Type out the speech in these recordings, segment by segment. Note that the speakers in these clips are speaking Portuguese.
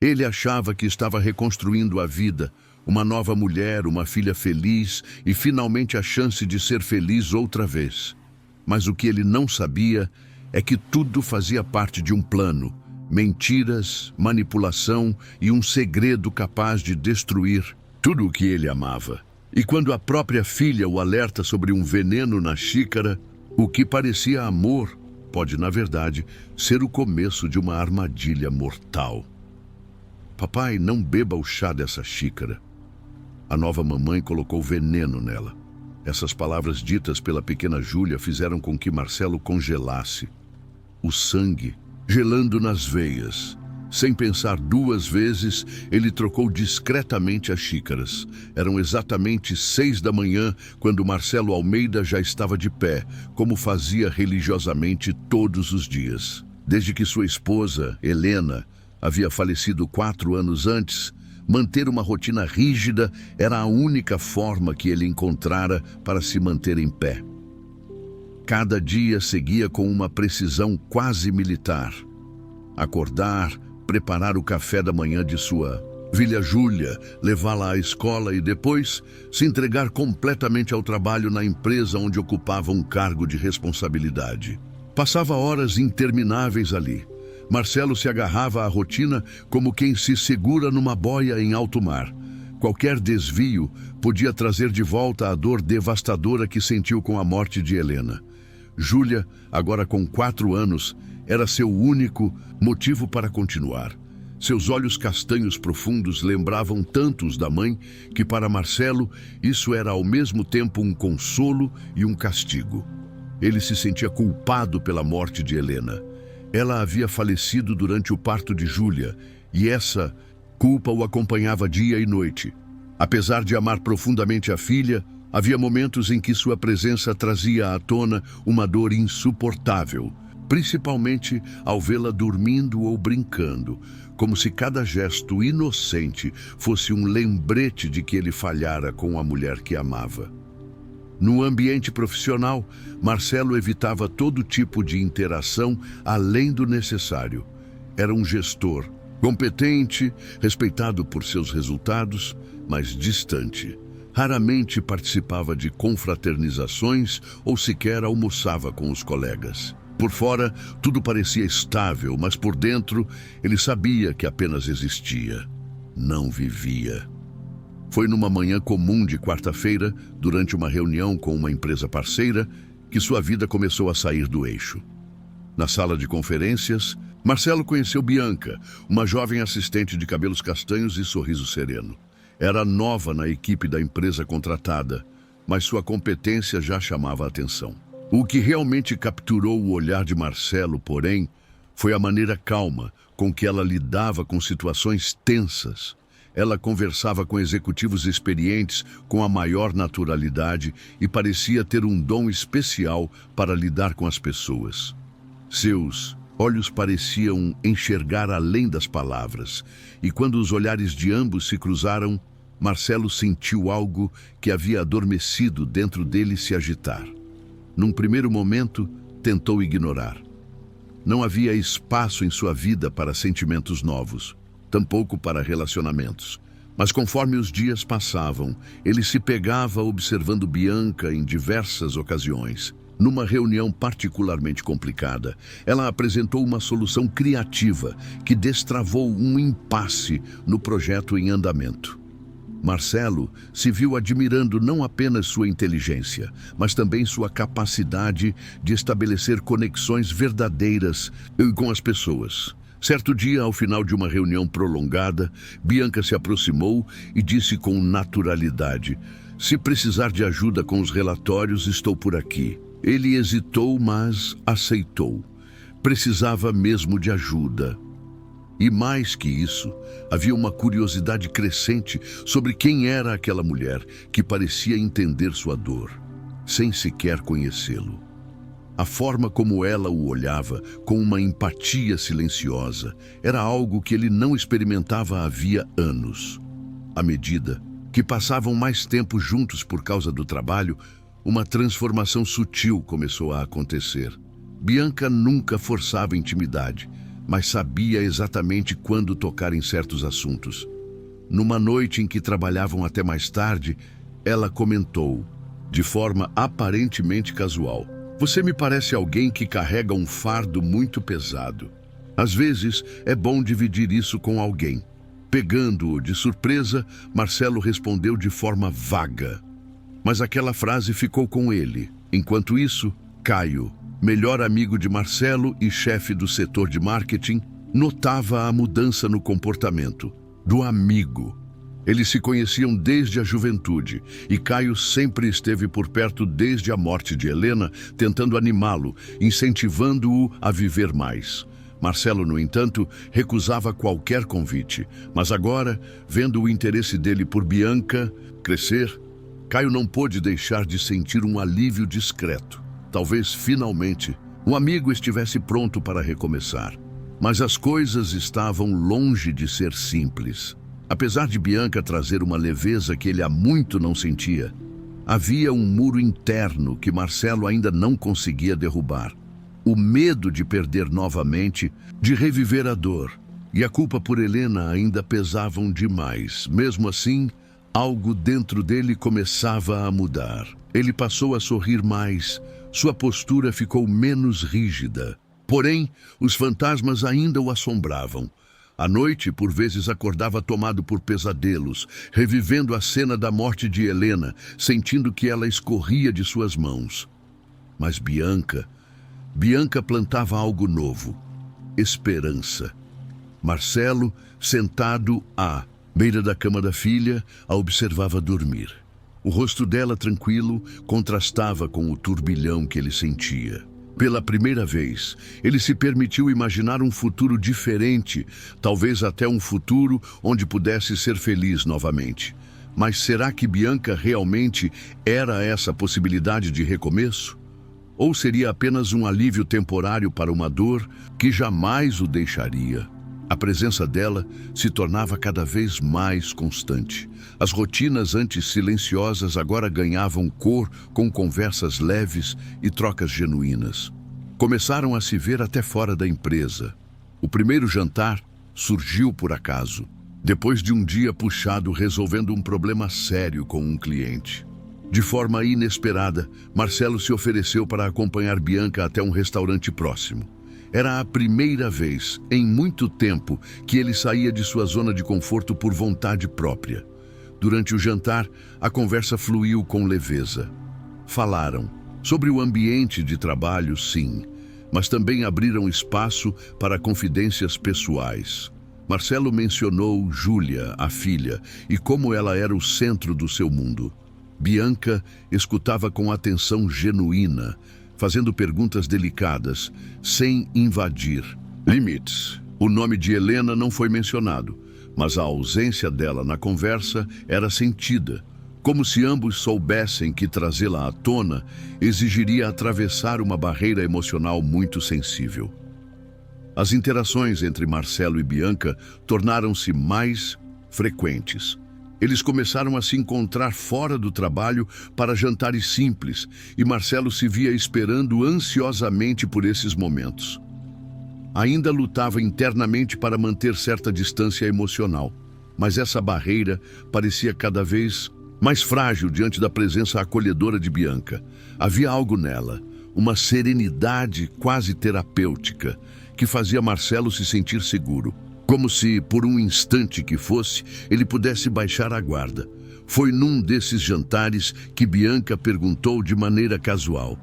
Ele achava que estava reconstruindo a vida, uma nova mulher, uma filha feliz e finalmente a chance de ser feliz outra vez. Mas o que ele não sabia é que tudo fazia parte de um plano, mentiras, manipulação e um segredo capaz de destruir tudo o que ele amava. E quando a própria filha o alerta sobre um veneno na xícara, o que parecia amor pode, na verdade, ser o começo de uma armadilha mortal. Papai, não beba o chá dessa xícara. A nova mamãe colocou veneno nela. Essas palavras ditas pela pequena Júlia fizeram com que Marcelo congelasse. O sangue gelando nas veias. Sem pensar duas vezes, ele trocou discretamente as xícaras. Eram exatamente 6 da manhã, quando Marcelo Almeida já estava de pé, como fazia religiosamente todos os dias. Desde que sua esposa, Helena, havia falecido 4 anos antes, manter uma rotina rígida era a única forma que ele encontrara para se manter em pé. Cada dia seguia com uma precisão quase militar. Acordar, preparar o café da manhã de sua filha Júlia, levá-la à escola e depois se entregar completamente ao trabalho na empresa onde ocupava um cargo de responsabilidade. Passava horas intermináveis ali. Marcelo se agarrava à rotina como quem se segura numa boia em alto mar. Qualquer desvio podia trazer de volta a dor devastadora que sentiu com a morte de Helena. Júlia, agora com 4 anos, era seu único motivo para continuar. Seus olhos castanhos profundos lembravam tantos da mãe que, para Marcelo, isso era ao mesmo tempo um consolo e um castigo. Ele se sentia culpado pela morte de Helena. Ela havia falecido durante o parto de Júlia, e essa culpa o acompanhava dia e noite. Apesar de amar profundamente a filha, havia momentos em que sua presença trazia à tona uma dor insuportável, principalmente ao vê-la dormindo ou brincando, como se cada gesto inocente fosse um lembrete de que ele falhara com a mulher que amava. No ambiente profissional, Marcelo evitava todo tipo de interação além do necessário. Era um gestor, competente, respeitado por seus resultados, mas distante. Raramente participava de confraternizações ou sequer almoçava com os colegas. Por fora, tudo parecia estável, mas por dentro, ele sabia que apenas existia. Não vivia. Foi numa manhã comum de quarta-feira, durante uma reunião com uma empresa parceira, que sua vida começou a sair do eixo. Na sala de conferências, Marcelo conheceu Bianca, uma jovem assistente de cabelos castanhos e sorriso sereno. Era nova na equipe da empresa contratada, mas sua competência já chamava a atenção. O que realmente capturou o olhar de Marcelo, porém, foi a maneira calma com que ela lidava com situações tensas. Ela conversava com executivos experientes com a maior naturalidade e parecia ter um dom especial para lidar com as pessoas. Seus olhos pareciam enxergar além das palavras, e quando os olhares de ambos se cruzaram, Marcelo sentiu algo que havia adormecido dentro dele se agitar. Num primeiro momento, tentou ignorar. Não havia espaço em sua vida para sentimentos novos, tampouco para relacionamentos. Mas conforme os dias passavam, ele se pegava observando Bianca em diversas ocasiões. Numa reunião particularmente complicada, ela apresentou uma solução criativa que destravou um impasse no projeto em andamento. Marcelo se viu admirando não apenas sua inteligência, mas também sua capacidade de estabelecer conexões verdadeiras com as pessoas. Certo dia, ao final de uma reunião prolongada, Bianca se aproximou e disse com naturalidade: "Se precisar de ajuda com os relatórios, estou por aqui." Ele hesitou, mas aceitou. Precisava mesmo de ajuda. E mais que isso, havia uma curiosidade crescente sobre quem era aquela mulher que parecia entender sua dor, sem sequer conhecê-lo. A forma como ela o olhava, com uma empatia silenciosa, era algo que ele não experimentava havia anos. À medida que passavam mais tempo juntos por causa do trabalho, uma transformação sutil começou a acontecer. Bianca nunca forçava intimidade, mas sabia exatamente quando tocar em certos assuntos. Numa noite em que trabalhavam até mais tarde, ela comentou, de forma aparentemente casual: "Você me parece alguém que carrega um fardo muito pesado. Às vezes, é bom dividir isso com alguém." Pegando-o de surpresa, Marcelo respondeu de forma vaga. Mas aquela frase ficou com ele. Enquanto isso, Caio, melhor amigo de Marcelo e chefe do setor de marketing, notava a mudança no comportamento do amigo. Eles se conheciam desde a juventude e Caio sempre esteve por perto desde a morte de Helena, tentando animá-lo, incentivando-o a viver mais. Marcelo, no entanto, recusava qualquer convite, mas agora, vendo o interesse dele por Bianca crescer, Caio não pôde deixar de sentir um alívio discreto. Talvez, finalmente, o amigo estivesse pronto para recomeçar. Mas as coisas estavam longe de ser simples. Apesar de Bianca trazer uma leveza que ele há muito não sentia, havia um muro interno que Marcelo ainda não conseguia derrubar. O medo de perder novamente, de reviver a dor, e a culpa por Helena ainda pesavam demais. Mesmo assim, algo dentro dele começava a mudar. Ele passou a sorrir mais, sua postura ficou menos rígida. Porém, os fantasmas ainda o assombravam. À noite, por vezes, acordava tomado por pesadelos, revivendo a cena da morte de Helena, sentindo que ela escorria de suas mãos. Mas Bianca plantava algo novo: esperança. Marcelo, sentado à beira da cama da filha, a observava dormir. O rosto dela, tranquilo, contrastava com o turbilhão que ele sentia. Pela primeira vez, ele se permitiu imaginar um futuro diferente, talvez até um futuro onde pudesse ser feliz novamente. Mas será que Bianca realmente era essa possibilidade de recomeço? Ou seria apenas um alívio temporário para uma dor que jamais o deixaria? A presença dela se tornava cada vez mais constante. As rotinas antes silenciosas agora ganhavam cor com conversas leves e trocas genuínas. Começaram a se ver até fora da empresa. O primeiro jantar surgiu por acaso, depois de um dia puxado resolvendo um problema sério com um cliente. De forma inesperada, Marcelo se ofereceu para acompanhar Bianca até um restaurante próximo. Era a primeira vez, em muito tempo, que ele saía de sua zona de conforto por vontade própria. Durante o jantar, a conversa fluiu com leveza. Falaram sobre o ambiente de trabalho, sim, mas também abriram espaço para confidências pessoais. Marcelo mencionou Júlia, a filha, e como ela era o centro do seu mundo. Bianca escutava com atenção genuína, fazendo perguntas delicadas, sem invadir limites. O nome de Helena não foi mencionado, mas a ausência dela na conversa era sentida, como se ambos soubessem que trazê-la à tona exigiria atravessar uma barreira emocional muito sensível. As interações entre Marcelo e Bianca tornaram-se mais frequentes. Eles começaram a se encontrar fora do trabalho para jantares simples, e Marcelo se via esperando ansiosamente por esses momentos. Ainda lutava internamente para manter certa distância emocional, mas essa barreira parecia cada vez mais frágil diante da presença acolhedora de Bianca. Havia algo nela, uma serenidade quase terapêutica, que fazia Marcelo se sentir seguro. Como se, por um instante que fosse, ele pudesse baixar a guarda. Foi num desses jantares que Bianca perguntou de maneira casual: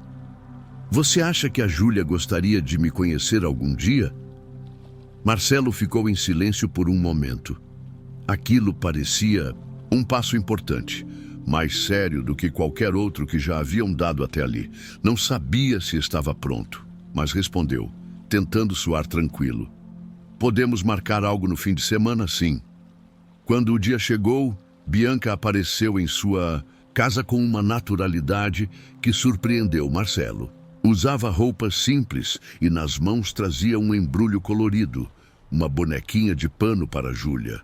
"Você acha que a Júlia gostaria de me conhecer algum dia?" Marcelo ficou em silêncio por um momento. Aquilo parecia um passo importante, mais sério do que qualquer outro que já haviam dado até ali. Não sabia se estava pronto, mas respondeu, tentando soar tranquilo: "Podemos marcar algo no fim de semana, sim." Quando o dia chegou, Bianca apareceu em sua casa com uma naturalidade que surpreendeu Marcelo. Usava roupas simples e nas mãos trazia um embrulho colorido, uma bonequinha de pano para Júlia.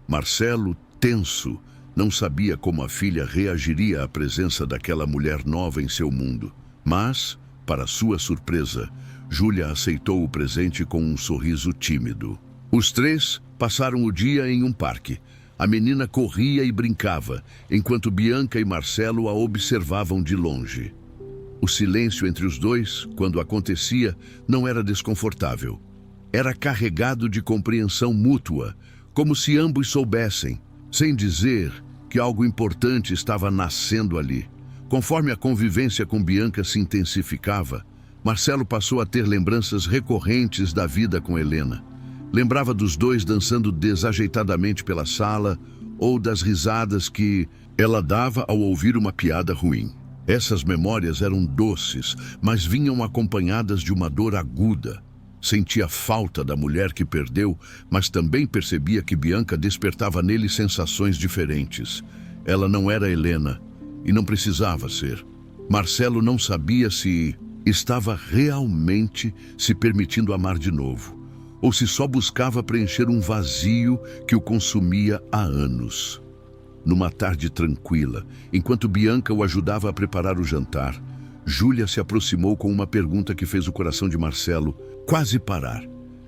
Marcelo, tenso, não sabia como a filha reagiria à presença daquela mulher nova em seu mundo. Mas, para sua surpresa, Júlia aceitou o presente com um sorriso tímido. Os três passaram o dia em um parque. A menina corria e brincava, enquanto Bianca e Marcelo a observavam de longe. O silêncio entre os dois, quando acontecia, não era desconfortável. Era carregado de compreensão mútua, como se ambos soubessem, sem dizer, que algo importante estava nascendo ali. Conforme a convivência com Bianca se intensificava, Marcelo passou a ter lembranças recorrentes da vida com Helena. Lembrava dos dois dançando desajeitadamente pela sala ou das risadas que ela dava ao ouvir uma piada ruim. Essas memórias eram doces, mas vinham acompanhadas de uma dor aguda. Sentia falta da mulher que perdeu, mas também percebia que Bianca despertava nele sensações diferentes. Ela não era Helena e não precisava ser. Marcelo não sabia se estava realmente se permitindo amar de novo, ou se só buscava preencher um vazio que o consumia há anos. Numa tarde tranquila, enquanto Bianca o ajudava a preparar o jantar, Júlia se aproximou com uma pergunta que fez o coração de Marcelo quase parar.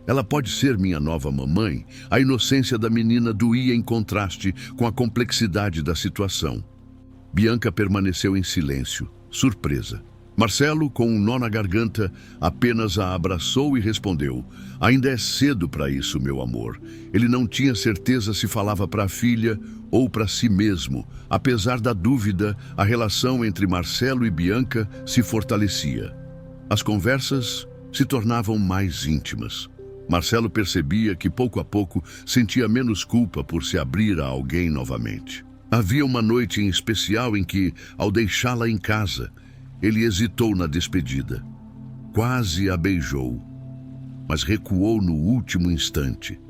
Ela pode ser minha nova mamãe? A inocência da menina doía em contraste com a complexidade da situação. Bianca permaneceu em silêncio, surpresa. Marcelo, com um nó na garganta, apenas a abraçou e respondeu: "Ainda é cedo para isso, meu amor." Ele não tinha certeza se falava para a filha ou para si mesmo. Apesar da dúvida, a relação entre Marcelo e Bianca se fortalecia. As conversas se tornavam mais íntimas. Marcelo percebia que, pouco a pouco, sentia menos culpa por se abrir a alguém novamente. Havia uma noite em especial em que, ao deixá-la em casa, ele hesitou na despedida. Quase a beijou, mas recuou no último instante.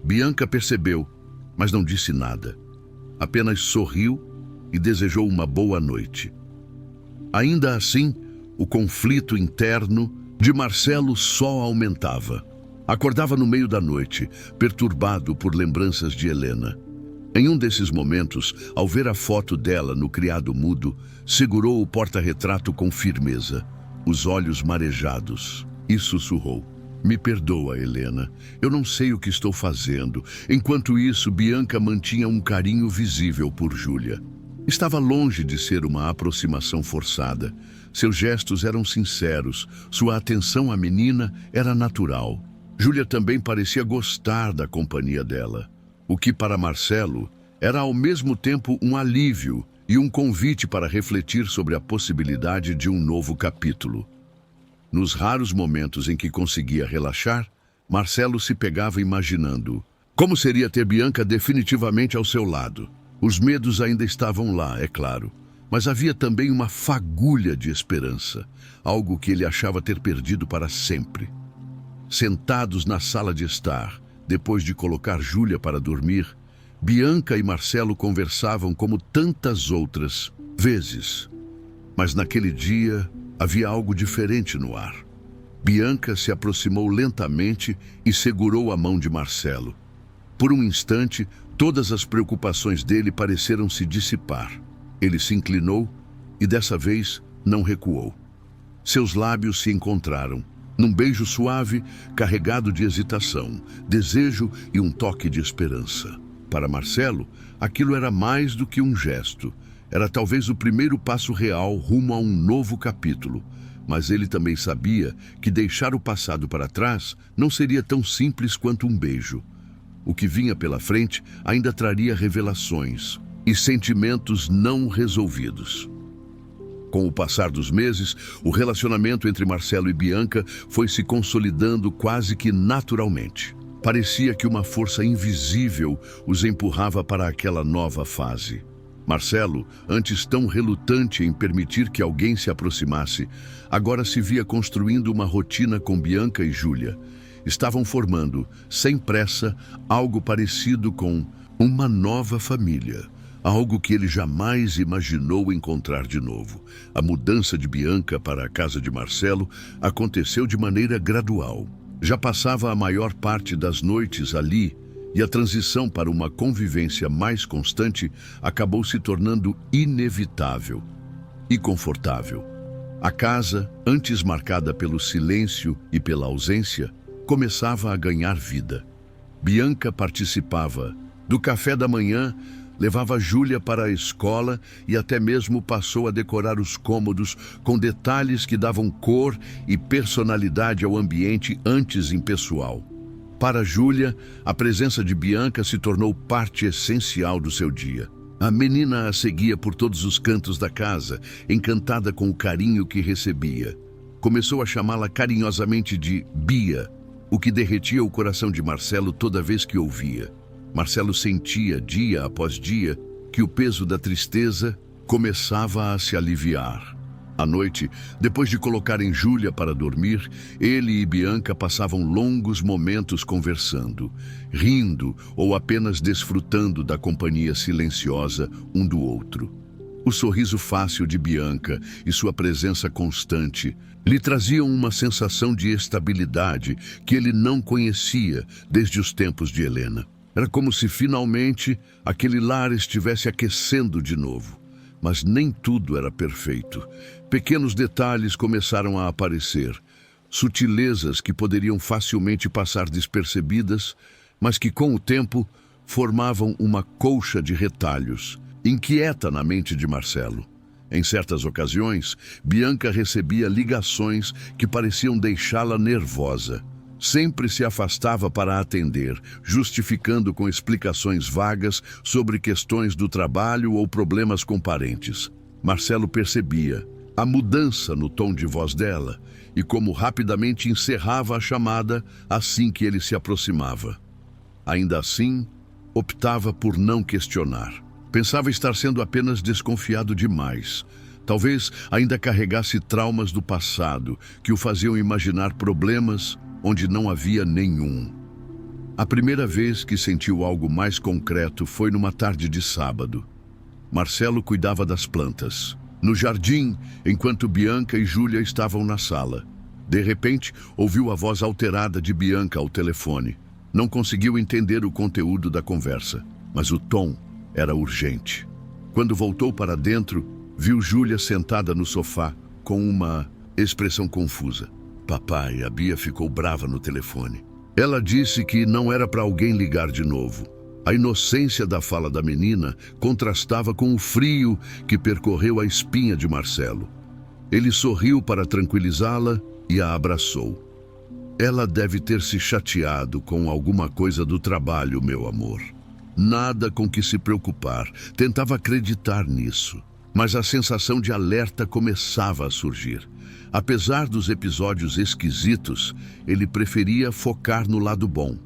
Bianca percebeu, mas não disse nada. Apenas sorriu e desejou uma boa noite. Ainda assim, o conflito interno de Marcelo só aumentava. Acordava no meio da noite, perturbado por lembranças de Helena. Em um desses momentos, ao ver a foto dela no criado mudo, segurou o porta-retrato com firmeza, os olhos marejados, e sussurrou: "Me perdoa, Helena, eu não sei o que estou fazendo." Enquanto isso, Bianca mantinha um carinho visível por Júlia. Estava longe de ser uma aproximação forçada. Seus gestos eram sinceros, sua atenção à menina era natural. Júlia também parecia gostar da companhia dela, o que para Marcelo era ao mesmo tempo um alívio e um convite para refletir sobre a possibilidade de um novo capítulo. Nos raros momentos em que conseguia relaxar, Marcelo se pegava imaginando como seria ter Bianca definitivamente ao seu lado. Os medos ainda estavam lá, é claro, mas havia também uma fagulha de esperança, algo que ele achava ter perdido para sempre. Sentados na sala de estar, depois de colocar Júlia para dormir, Bianca e Marcelo conversavam como tantas outras vezes. Mas naquele dia havia algo diferente no ar. Bianca se aproximou lentamente e segurou a mão de Marcelo. Por um instante, todas as preocupações dele pareceram se dissipar. Ele se inclinou e dessa vez não recuou. Seus lábios se encontraram, num beijo suave, carregado de hesitação, desejo e um toque de esperança. Para Marcelo, aquilo era mais do que um gesto. Era talvez o primeiro passo real rumo a um novo capítulo. Mas ele também sabia que deixar o passado para trás não seria tão simples quanto um beijo. O que vinha pela frente ainda traria revelações e sentimentos não resolvidos. Com o passar dos meses, o relacionamento entre Marcelo e Bianca foi se consolidando quase que naturalmente. Parecia que uma força invisível os empurrava para aquela nova fase. Marcelo, antes tão relutante em permitir que alguém se aproximasse, agora se via construindo uma rotina com Bianca e Júlia. Estavam formando, sem pressa, algo parecido com uma nova família. Algo que ele jamais imaginou encontrar de novo. A mudança de Bianca para a casa de Marcelo aconteceu de maneira gradual. Já passava a maior parte das noites ali, e a transição para uma convivência mais constante acabou se tornando inevitável e confortável. A casa, antes marcada pelo silêncio e pela ausência, começava a ganhar vida. Bianca participava do café da manhã, levava Júlia para a escola e até mesmo passou a decorar os cômodos com detalhes que davam cor e personalidade ao ambiente antes impessoal. Para Júlia, a presença de Bianca se tornou parte essencial do seu dia. A menina a seguia por todos os cantos da casa, encantada com o carinho que recebia. Começou a chamá-la carinhosamente de Bia, o que derretia o coração de Marcelo toda vez que ouvia. Marcelo sentia, dia após dia, que o peso da tristeza começava a se aliviar. À noite, depois de colocarem Júlia para dormir, ele e Bianca passavam longos momentos conversando, rindo ou apenas desfrutando da companhia silenciosa um do outro. O sorriso fácil de Bianca e sua presença constante lhe traziam uma sensação de estabilidade que ele não conhecia desde os tempos de Helena. Era como se finalmente aquele lar estivesse aquecendo de novo. Mas nem tudo era perfeito. Pequenos detalhes começaram a aparecer, sutilezas que poderiam facilmente passar despercebidas, mas que com o tempo formavam uma colcha de retalhos, inquieta na mente de Marcelo. Em certas ocasiões, Bianca recebia ligações que pareciam deixá-la nervosa. Sempre se afastava para atender, justificando com explicações vagas sobre questões do trabalho ou problemas com parentes. Marcelo percebia a mudança no tom de voz dela e como rapidamente encerrava a chamada assim que ele se aproximava. Ainda assim, optava por não questionar. Pensava estar sendo apenas desconfiado demais. Talvez ainda carregasse traumas do passado que o faziam imaginar problemas onde não havia nenhum. A primeira vez que sentiu algo mais concreto foi numa tarde de sábado. Marcelo cuidava das plantas, no jardim, enquanto Bianca e Júlia estavam na sala. De repente, ouviu a voz alterada de Bianca ao telefone. Não conseguiu entender o conteúdo da conversa, mas o tom era urgente. Quando voltou para dentro, viu Júlia sentada no sofá, com uma expressão confusa. Papai, a Bia ficou brava no telefone. Ela disse que não era para alguém ligar de novo. A inocência da fala da menina contrastava com o frio que percorreu a espinha de Marcelo. Ele sorriu para tranquilizá-la e a abraçou. Ela deve ter se chateado com alguma coisa do trabalho, meu amor. Nada com que se preocupar. Tentava acreditar nisso. Mas a sensação de alerta começava a surgir. Apesar dos episódios esquisitos, ele preferia focar no lado bom.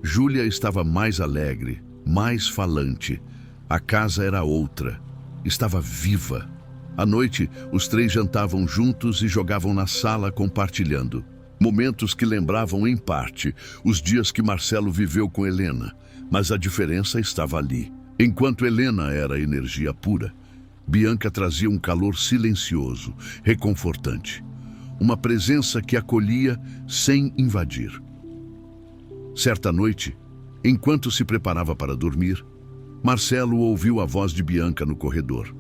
Júlia estava mais alegre, mais falante. A casa era outra. Estava viva. À noite, os três jantavam juntos e jogavam na sala compartilhando. Momentos que lembravam, em parte, os dias que Marcelo viveu com Helena. Mas a diferença estava ali. Enquanto Helena era energia pura, Bianca trazia um calor silencioso, reconfortante. Uma presença que acolhia sem invadir. Certa noite, enquanto se preparava para dormir, Marcelo ouviu a voz de Bianca no corredor.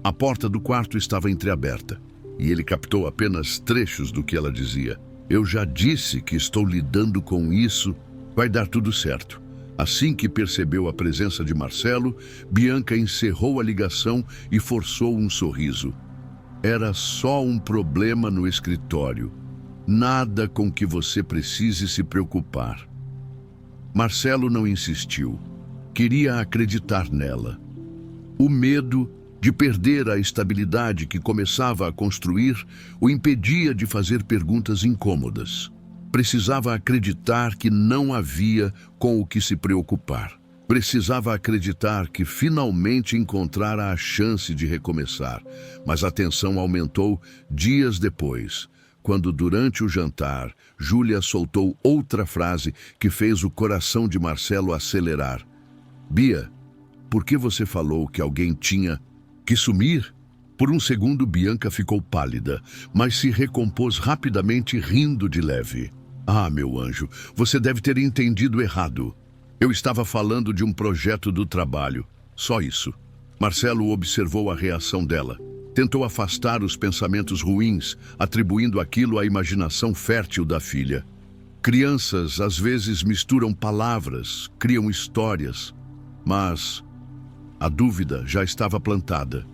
A porta do quarto estava entreaberta e ele captou apenas trechos do que ela dizia. Eu já disse que estou lidando com isso, vai dar tudo certo. Assim que percebeu a presença de Marcelo, Bianca encerrou a ligação e forçou um sorriso. Era só um problema no escritório. Nada com que você precise se preocupar. Marcelo não insistiu. Queria acreditar nela. O medo de perder a estabilidade que começava a construir o impedia de fazer perguntas incômodas. Precisava acreditar que não havia com o que se preocupar. Precisava acreditar que finalmente encontrara a chance de recomeçar. Mas a tensão aumentou dias depois, quando durante o jantar, Júlia soltou outra frase que fez o coração de Marcelo acelerar. Bia, por que você falou que alguém tinha que sumir? Por um segundo, Bianca ficou pálida, mas se recompôs rapidamente, rindo de leve. Ah, meu anjo, você deve ter entendido errado. Eu estava falando de um projeto do trabalho. Só isso. Marcelo observou a reação dela. Tentou afastar os pensamentos ruins, atribuindo aquilo à imaginação fértil da filha. Crianças às vezes misturam palavras, criam histórias, mas a dúvida já estava plantada.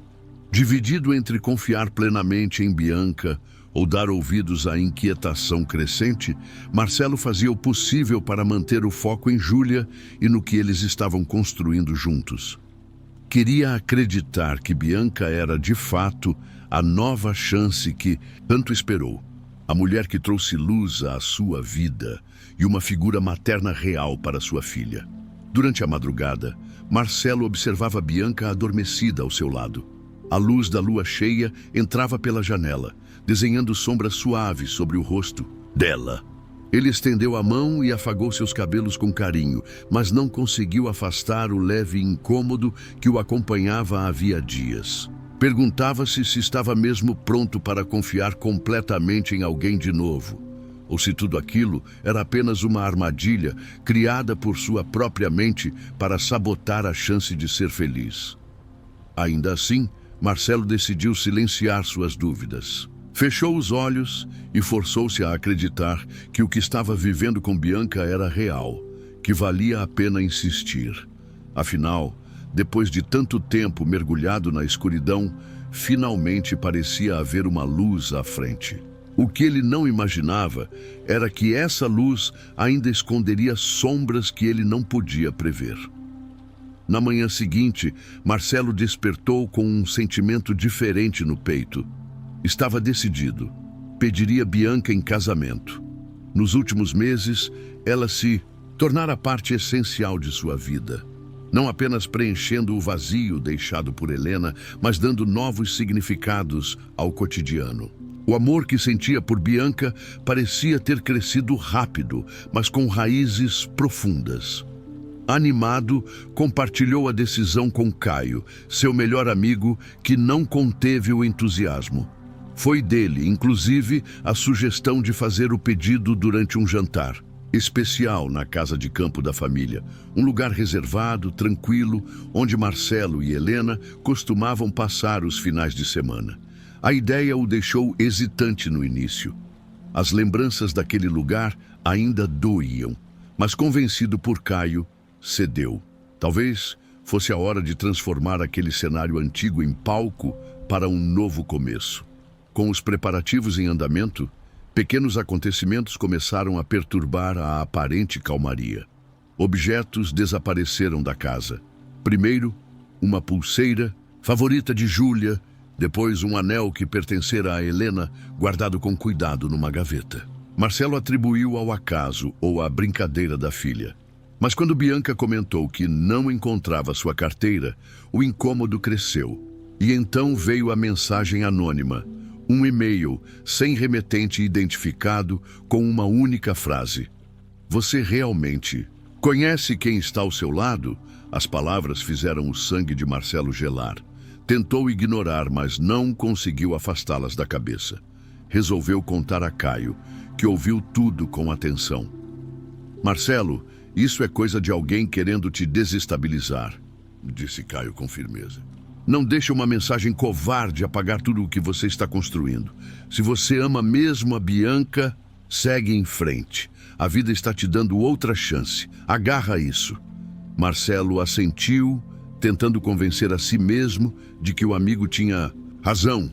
Dividido entre confiar plenamente em Bianca ou dar ouvidos à inquietação crescente, Marcelo fazia o possível para manter o foco em Júlia e no que eles estavam construindo juntos. Queria acreditar que Bianca era, de fato, a nova chance que tanto esperou. A mulher que trouxe luz à sua vida e uma figura materna real para sua filha. Durante a madrugada, Marcelo observava Bianca adormecida ao seu lado. A luz da lua cheia entrava pela janela, desenhando sombras suaves sobre o rosto dela. Ele estendeu a mão e afagou seus cabelos com carinho, mas não conseguiu afastar o leve incômodo que o acompanhava havia dias. Perguntava-se se estava mesmo pronto para confiar completamente em alguém de novo, ou se tudo aquilo era apenas uma armadilha criada por sua própria mente para sabotar a chance de ser feliz. Ainda assim, Marcelo decidiu silenciar suas dúvidas. Fechou os olhos e forçou-se a acreditar que o que estava vivendo com Bianca era real, que valia a pena insistir. Afinal, depois de tanto tempo mergulhado na escuridão, finalmente parecia haver uma luz à frente. O que ele não imaginava era que essa luz ainda esconderia sombras que ele não podia prever. Na manhã seguinte, Marcelo despertou com um sentimento diferente no peito. Estava decidido. Pediria Bianca em casamento. Nos últimos meses, ela se tornara parte essencial de sua vida. Não apenas preenchendo o vazio deixado por Helena, mas dando novos significados ao cotidiano. O amor que sentia por Bianca parecia ter crescido rápido, mas com raízes profundas. Animado, compartilhou a decisão com Caio, seu melhor amigo, que não conteve o entusiasmo. Foi dele, inclusive, a sugestão de fazer o pedido durante um jantar especial na casa de campo da família, um lugar reservado, tranquilo, onde Marcelo e Helena costumavam passar os finais de semana. A ideia o deixou hesitante no início. As lembranças daquele lugar ainda doíam, mas convencido por Caio, cedeu. Talvez fosse a hora de transformar aquele cenário antigo em palco para um novo começo. Com os preparativos em andamento, pequenos acontecimentos começaram a perturbar a aparente calmaria. Objetos desapareceram da casa. Primeiro, uma pulseira, favorita de Júlia, depois um anel que pertencera a Helena, guardado com cuidado numa gaveta. Marcelo atribuiu ao acaso ou à brincadeira da filha. Mas quando Bianca comentou que não encontrava sua carteira, o incômodo cresceu. E então veio a mensagem anônima. Um e-mail sem remetente identificado com uma única frase. Você realmente conhece quem está ao seu lado? As palavras fizeram o sangue de Marcelo gelar. Tentou ignorar, mas não conseguiu afastá-las da cabeça. Resolveu contar a Caio, que ouviu tudo com atenção. Marcelo, isso é coisa de alguém querendo te desestabilizar, disse Caio com firmeza. Não deixe uma mensagem covarde apagar tudo o que você está construindo. Se você ama mesmo a Bianca, segue em frente. A vida está te dando outra chance. Agarra isso. Marcelo assentiu, tentando convencer a si mesmo de que o amigo tinha razão.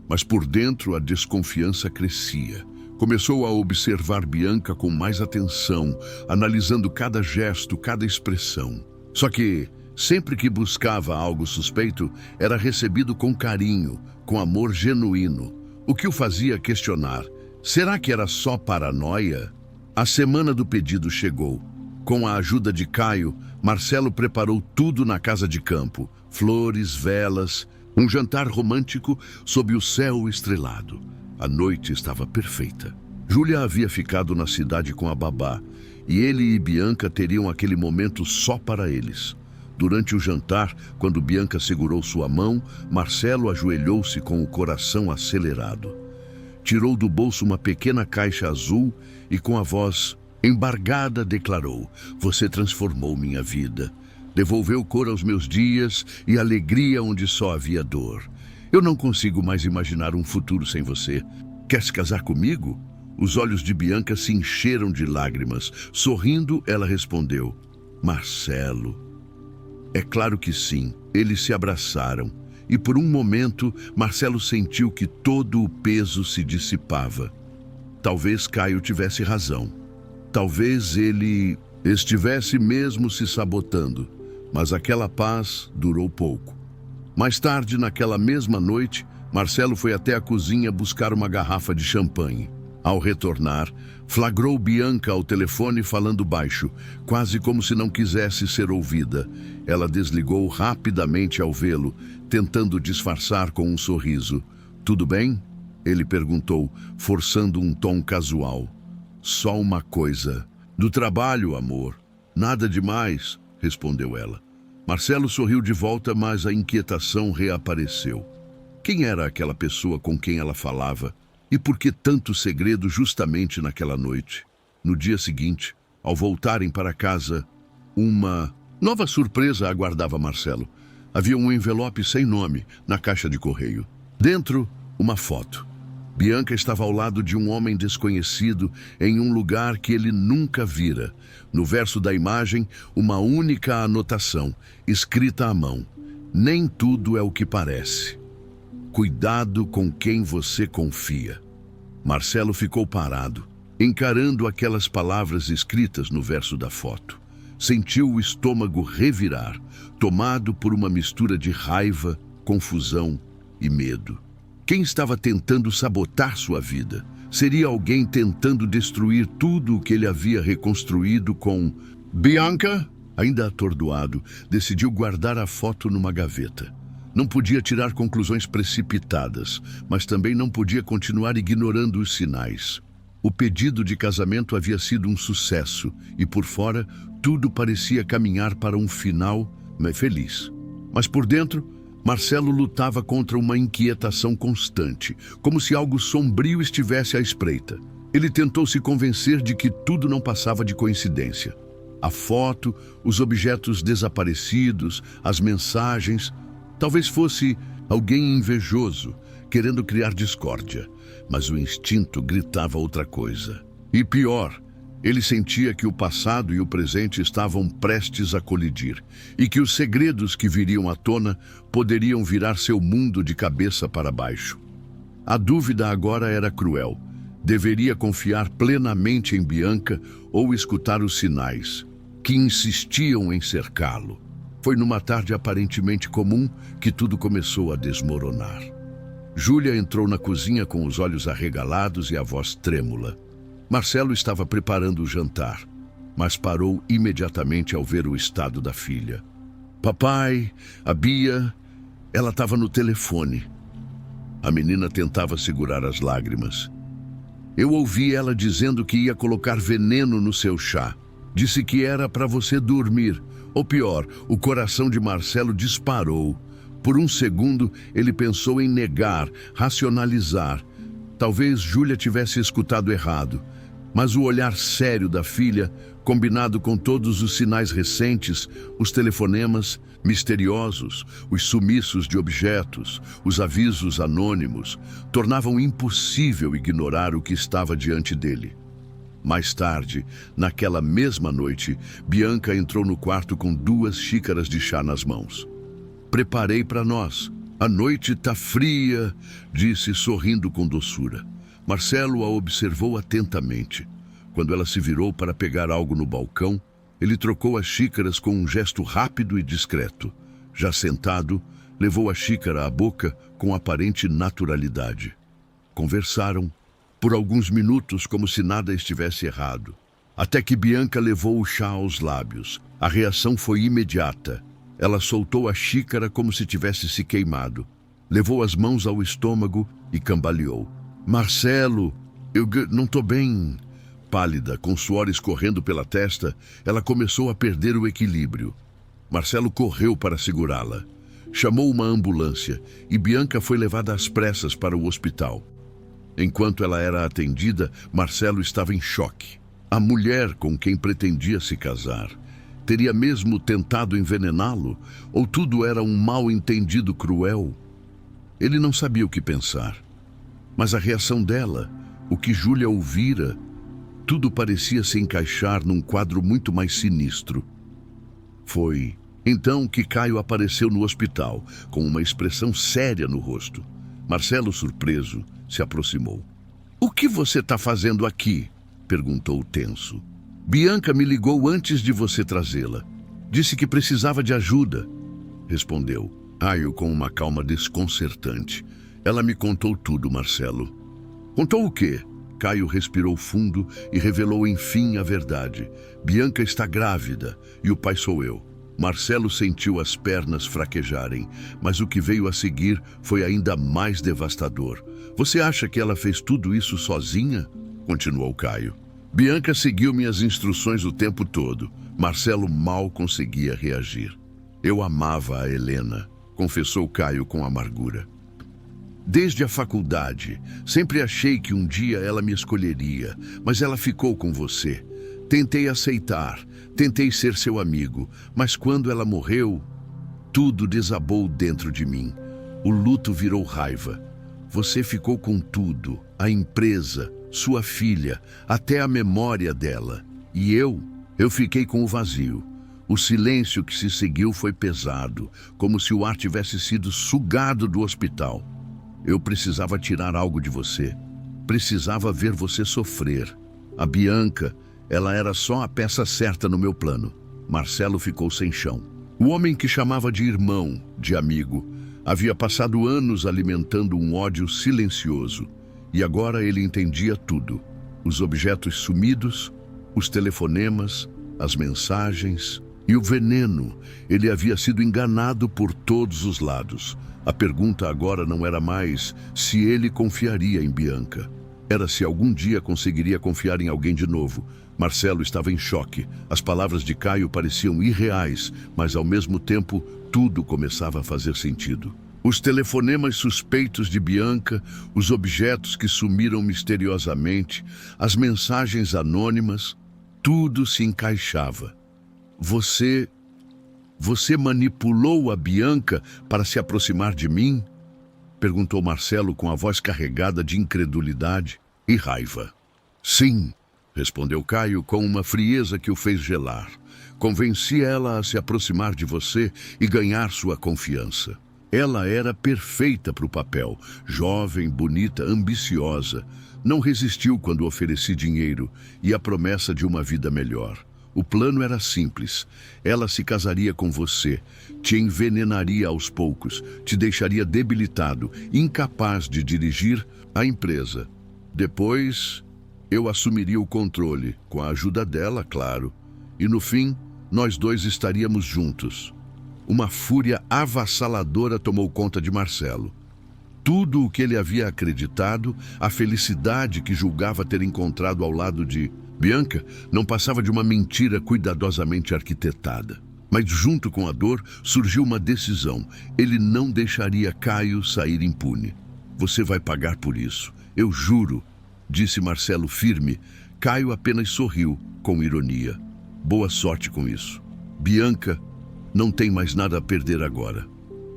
Mas por dentro a desconfiança crescia. Começou a observar Bianca com mais atenção, analisando cada gesto, cada expressão. Só que sempre que buscava algo suspeito, era recebido com carinho, com amor genuíno, o que o fazia questionar. Será que era só paranoia? A semana do pedido chegou. Com a ajuda de Caio, Marcelo preparou tudo na casa de campo. Flores, velas, um jantar romântico sob o céu estrelado. A noite estava perfeita. Júlia havia ficado na cidade com a babá, e ele e Bianca teriam aquele momento só para eles. Durante o jantar, quando Bianca segurou sua mão, Marcelo ajoelhou-se com o coração acelerado. Tirou do bolso uma pequena caixa azul e com a voz embargada declarou: Você transformou minha vida. Devolveu cor aos meus dias e alegria onde só havia dor. Eu não consigo mais imaginar um futuro sem você. Quer se casar comigo? Os olhos de Bianca se encheram de lágrimas. Sorrindo, ela respondeu: Marcelo. É claro que sim. Eles se abraçaram. E por um momento, Marcelo sentiu que todo o peso se dissipava. Talvez Caio tivesse razão. Talvez ele estivesse mesmo se sabotando. Mas aquela paz durou pouco. Mais tarde, naquela mesma noite, Marcelo foi até a cozinha buscar uma garrafa de champanhe. Ao retornar, flagrou Bianca ao telefone falando baixo, quase como se não quisesse ser ouvida. Ela desligou rapidamente ao vê-lo, tentando disfarçar com um sorriso. Tudo bem? Ele perguntou, forçando um tom casual. Só uma coisa. Do trabalho, amor. Nada demais, respondeu ela. Marcelo sorriu de volta, mas a inquietação reapareceu. Quem era aquela pessoa com quem ela falava? E por que tanto segredo justamente naquela noite? No dia seguinte, ao voltarem para casa, uma nova surpresa aguardava Marcelo. Havia um envelope sem nome na caixa de correio. Dentro, uma foto. Bianca estava ao lado de um homem desconhecido em um lugar que ele nunca vira. No verso da imagem, uma única anotação, escrita à mão. Nem tudo é o que parece. Cuidado com quem você confia. Marcelo ficou parado, encarando aquelas palavras escritas no verso da foto. Sentiu o estômago revirar, tomado por uma mistura de raiva, confusão e medo. Quem estava tentando sabotar sua vida? Seria alguém tentando destruir tudo o que ele havia reconstruído com... Bianca, ainda atordoado, decidiu guardar a foto numa gaveta. Não podia tirar conclusões precipitadas, mas também não podia continuar ignorando os sinais. O pedido de casamento havia sido um sucesso e, por fora, tudo parecia caminhar para um final feliz. Mas por dentro, Marcelo lutava contra uma inquietação constante, como se algo sombrio estivesse à espreita. Ele tentou se convencer de que tudo não passava de coincidência. A foto, os objetos desaparecidos, as mensagens... Talvez fosse alguém invejoso, querendo criar discórdia, mas o instinto gritava outra coisa. E pior, ele sentia que o passado e o presente estavam prestes a colidir, e que os segredos que viriam à tona poderiam virar seu mundo de cabeça para baixo. A dúvida agora era cruel. Deveria confiar plenamente em Bianca ou escutar os sinais, que insistiam em cercá-lo. Foi numa tarde aparentemente comum que tudo começou a desmoronar. Júlia entrou na cozinha com os olhos arregalados e a voz trêmula. Marcelo estava preparando o jantar, mas parou imediatamente ao ver o estado da filha. Papai, a Bia, ela estava no telefone. A menina tentava segurar as lágrimas. Eu ouvi ela dizendo que ia colocar veneno no seu chá. Disse que era para você dormir. Ou pior, o coração de Marcelo disparou. Por um segundo, ele pensou em negar, racionalizar. Talvez Júlia tivesse escutado errado. Mas o olhar sério da filha, combinado com todos os sinais recentes, os telefonemas misteriosos, os sumiços de objetos, os avisos anônimos, tornavam impossível ignorar o que estava diante dele. Mais tarde, naquela mesma noite, Bianca entrou no quarto com 2 xícaras de chá nas mãos. Preparei para nós. A noite tá fria, disse sorrindo com doçura. Marcelo a observou atentamente. Quando ela se virou para pegar algo no balcão, ele trocou as xícaras com um gesto rápido e discreto. Já sentado, levou a xícara à boca com aparente naturalidade. Conversaram por alguns minutos como se nada estivesse errado. Até que Bianca levou o chá aos lábios. A reação foi imediata. Ela soltou a xícara como se tivesse se queimado. Levou as mãos ao estômago e cambaleou. Marcelo, eu não tô bem. Pálida, com suor escorrendo pela testa, ela começou a perder o equilíbrio. Marcelo correu para segurá-la. Chamou uma ambulância e Bianca foi levada às pressas para o hospital. Enquanto ela era atendida, Marcelo estava em choque. A mulher com quem pretendia se casar teria mesmo tentado envenená-lo? Ou tudo era um mal-entendido cruel? Ele não sabia o que pensar. Mas a reação dela, o que Júlia ouvira, tudo parecia se encaixar num quadro muito mais sinistro. Foi então que Caio apareceu no hospital, com uma expressão séria no rosto. Marcelo, surpreso, se aproximou. "O que você está fazendo aqui?" perguntou tenso. "Bianca me ligou antes de você trazê-la. Disse que precisava de ajuda", respondeu Caio com uma calma desconcertante. "Ela me contou tudo, Marcelo." "Contou o quê?" Caio respirou fundo e revelou enfim a verdade. "Bianca está grávida e o pai sou eu." Marcelo sentiu as pernas fraquejarem, mas o que veio a seguir foi ainda mais devastador. "Você acha que ela fez tudo isso sozinha?" continuou Caio. "Bianca seguiu minhas instruções o tempo todo." Marcelo mal conseguia reagir. "Eu amava a Helena", confessou Caio com amargura. "Desde a faculdade, sempre achei que um dia ela me escolheria, mas ela ficou com você. Tentei aceitar, tentei ser seu amigo, mas quando ela morreu, tudo desabou dentro de mim. O luto virou raiva. Você ficou com tudo, a empresa, sua filha, até a memória dela. E eu fiquei com o vazio. O silêncio que se seguiu foi pesado, como se o ar tivesse sido sugado do hospital. Eu precisava tirar algo de você. Precisava ver você sofrer. A Bianca, ela era só a peça certa no meu plano." Marcelo ficou sem chão. O homem que chamava de irmão, de amigo, havia passado anos alimentando um ódio silencioso. E agora ele entendia tudo. Os objetos sumidos, os telefonemas, as mensagens e o veneno. Ele havia sido enganado por todos os lados. A pergunta agora não era mais se ele confiaria em Bianca. Era se algum dia conseguiria confiar em alguém de novo. Marcelo estava em choque. As palavras de Caio pareciam irreais, mas ao mesmo tempo tudo começava a fazer sentido. Os telefonemas suspeitos de Bianca, os objetos que sumiram misteriosamente, as mensagens anônimas, tudo se encaixava. Você manipulou a Bianca para se aproximar de mim?" perguntou Marcelo com a voz carregada de incredulidade e raiva. "Sim", respondeu Caio com uma frieza que o fez gelar. "Convenci ela a se aproximar de você e ganhar sua confiança. Ela era perfeita para o papel, jovem, bonita, ambiciosa. Não resistiu quando ofereci dinheiro e a promessa de uma vida melhor. O plano era simples. Ela se casaria com você, te envenenaria aos poucos, te deixaria debilitado, incapaz de dirigir a empresa. Depois, eu assumiria o controle, com a ajuda dela, claro. E no fim, nós dois estaríamos juntos." Uma fúria avassaladora tomou conta de Marcelo. Tudo o que ele havia acreditado, a felicidade que julgava ter encontrado ao lado de Bianca, não passava de uma mentira cuidadosamente arquitetada. Mas junto com a dor, surgiu uma decisão. Ele não deixaria Caio sair impune. "Você vai pagar por isso, eu juro", disse Marcelo firme. Caio apenas sorriu, com ironia. "Boa sorte com isso. Bianca não tem mais nada a perder agora."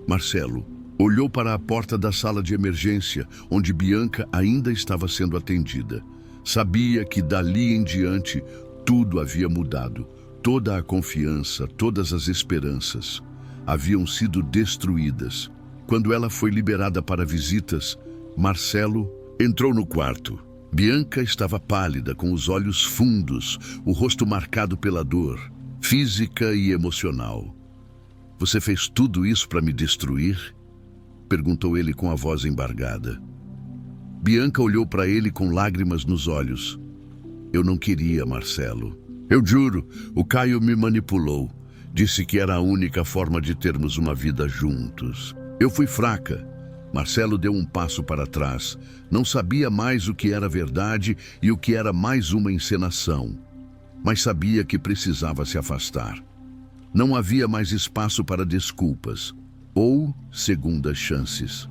Marcelo olhou para a porta da sala de emergência, onde Bianca ainda estava sendo atendida. Sabia que dali em diante tudo havia mudado. Toda a confiança, todas as esperanças haviam sido destruídas. Quando ela foi liberada para visitas, Marcelo entrou no quarto. Bianca estava pálida, com os olhos fundos, o rosto marcado pela dor, física e emocional. "Você fez tudo isso para me destruir?" perguntou ele com a voz embargada. Bianca olhou para ele com lágrimas nos olhos. "Eu não queria, Marcelo. Eu juro, o Caio me manipulou. Disse que era a única forma de termos uma vida juntos. Eu fui fraca." Marcelo deu um passo para trás. Não sabia mais o que era verdade e o que era mais uma encenação. Mas sabia que precisava se afastar. Não havia mais espaço para desculpas ou segundas chances.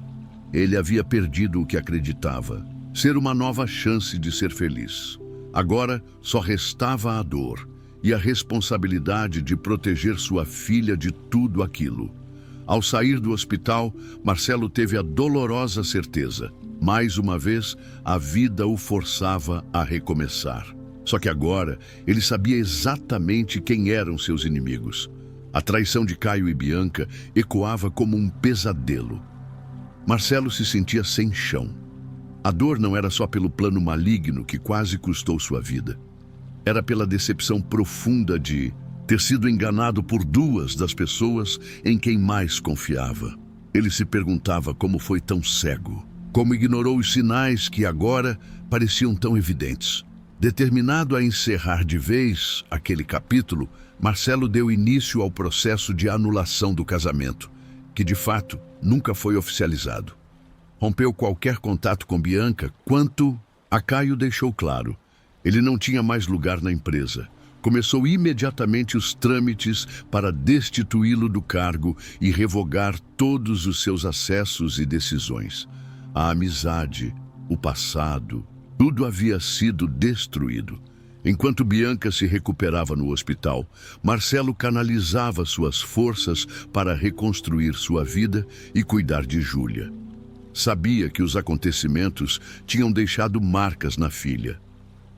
Ele havia perdido o que acreditava, ser uma nova chance de ser feliz. Agora só restava a dor e a responsabilidade de proteger sua filha de tudo aquilo. Ao sair do hospital, Marcelo teve a dolorosa certeza. Mais uma vez, a vida o forçava a recomeçar. Só que agora, ele sabia exatamente quem eram seus inimigos. A traição de Caio e Bianca ecoava como um pesadelo. Marcelo se sentia sem chão. A dor não era só pelo plano maligno que quase custou sua vida. Era pela decepção profunda de ter sido enganado por duas das pessoas em quem mais confiava. Ele se perguntava como foi tão cego, como ignorou os sinais que agora pareciam tão evidentes. Determinado a encerrar de vez aquele capítulo, Marcelo deu início ao processo de anulação do casamento, que de fato nunca foi oficializado. Rompeu qualquer contato com Bianca, quanto a Caio deixou claro. Ele não tinha mais lugar na empresa. Começou imediatamente os trâmites para destituí-lo do cargo e revogar todos os seus acessos e decisões. A amizade, o passado, tudo havia sido destruído. Enquanto Bianca se recuperava no hospital, Marcelo canalizava suas forças para reconstruir sua vida e cuidar de Júlia. Sabia que os acontecimentos tinham deixado marcas na filha.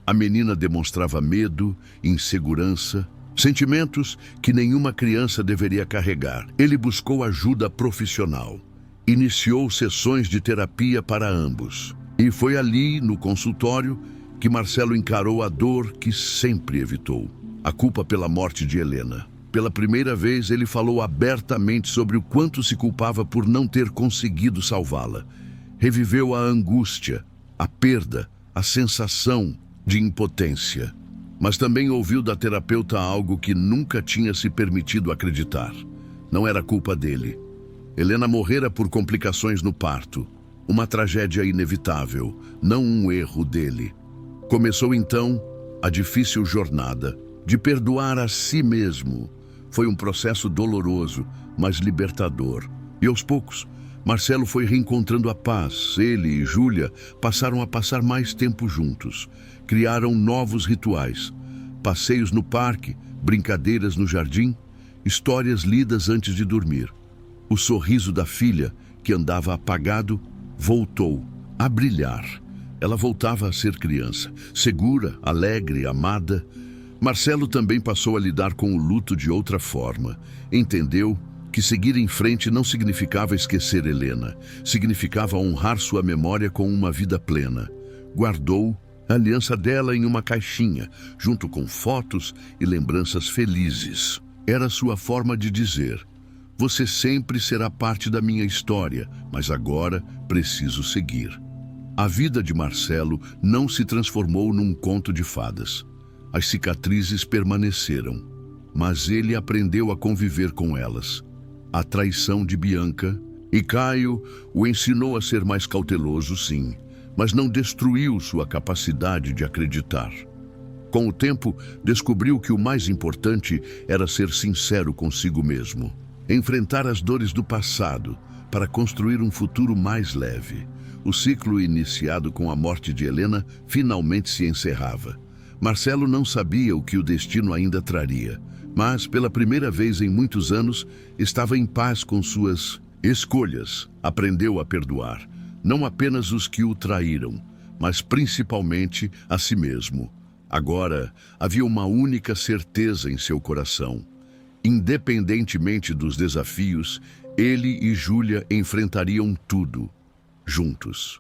A menina demonstrava medo, insegurança, sentimentos que nenhuma criança deveria carregar. Ele buscou ajuda profissional. Iniciou sessões de terapia para ambos. E foi ali, no consultório, que Marcelo encarou a dor que sempre evitou. A culpa pela morte de Helena. Pela primeira vez, ele falou abertamente sobre o quanto se culpava por não ter conseguido salvá-la. Reviveu a angústia, a perda, a sensação de impotência. Mas também ouviu da terapeuta algo que nunca tinha se permitido acreditar. Não era culpa dele. Helena morrera por complicações no parto. Uma tragédia inevitável, não um erro dele. Começou então a difícil jornada de perdoar a si mesmo. Foi um processo doloroso, mas libertador. E aos poucos, Marcelo foi reencontrando a paz. Ele e Júlia passaram a passar mais tempo juntos. Criaram novos rituais. Passeios no parque, brincadeiras no jardim, histórias lidas antes de dormir. O sorriso da filha, que andava apagado, voltou a brilhar. Ela voltava a ser criança, segura, alegre, amada. Marcelo também passou a lidar com o luto de outra forma. Entendeu que seguir em frente não significava esquecer Helena, significava honrar sua memória com uma vida plena. Guardou a aliança dela em uma caixinha, junto com fotos e lembranças felizes. Era sua forma de dizer: você sempre será parte da minha história, mas agora preciso seguir. A vida de Marcelo não se transformou num conto de fadas. As cicatrizes permaneceram, mas ele aprendeu a conviver com elas. A traição de Bianca e Caio o ensinou a ser mais cauteloso, sim, mas não destruiu sua capacidade de acreditar. Com o tempo, descobriu que o mais importante era ser sincero consigo mesmo. Enfrentar as dores do passado para construir um futuro mais leve. O ciclo iniciado com a morte de Helena finalmente se encerrava. Marcelo não sabia o que o destino ainda traria, mas, pela primeira vez em muitos anos, estava em paz com suas escolhas. Aprendeu a perdoar, não apenas os que o traíram, mas principalmente a si mesmo. Agora, havia uma única certeza em seu coração. Independentemente dos desafios, ele e Júlia enfrentariam tudo, juntos.